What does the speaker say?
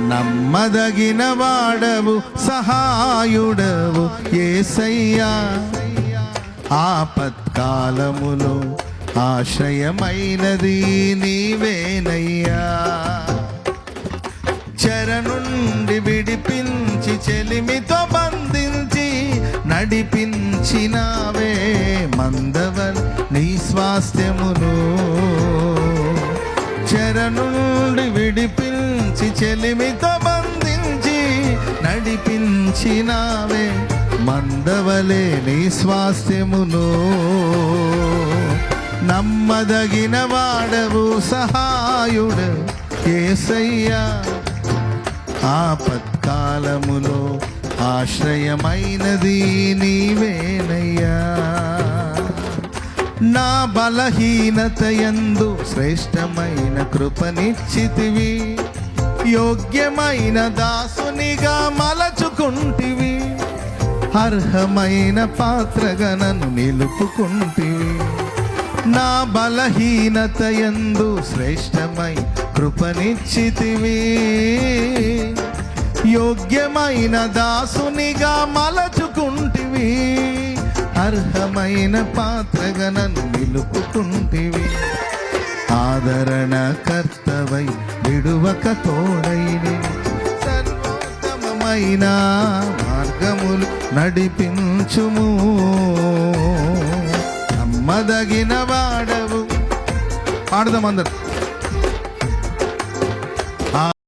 నమ్మదగిన వాడవు సహాయుడవు యేసయ్యా, ఆపత్కాలములో ఆశ్రయమైనది నీవేనయ్యా. చెర నుండి విడిపించి చెలిమితో బంధించి నడిపించినావే మందవల్ నీ స్వాస్థ్యమును. చెర నుండి విడిపించి చెలిమితో బంధించి నడిపించినావే మందవలే నీ స్వాస్థ్యమును. నమ్మదగిన వాడవు సహాయుడు యేసయ్యా, ఆపత్కాలములో ఆశ్రయమైనది నీవేనయ్యా. నా బలహీనతయందు శ్రేష్టమైన కృపనిచ్చితివి, యోగ్యమైన దాసునిగా మలచుకుంటివి, అర్హమైన పాత్రగా నన్ను నిలుపుకుంటివి. నా బలహీనతయందు శ్రేష్టమై కృపనిచ్చితివి, యోగ్యమైన దాసునిగా మలచుకుంటివి, అర్హమైన పాత్రగా నన్ను నిలుపుకుంటివి. ఆదరణ కర్తవై విడువక తోడైని సర్వోత్తమమైన మార్గములు నడిపించుము. నమ్మదగిన వాడవు. పాడదాం అందరు.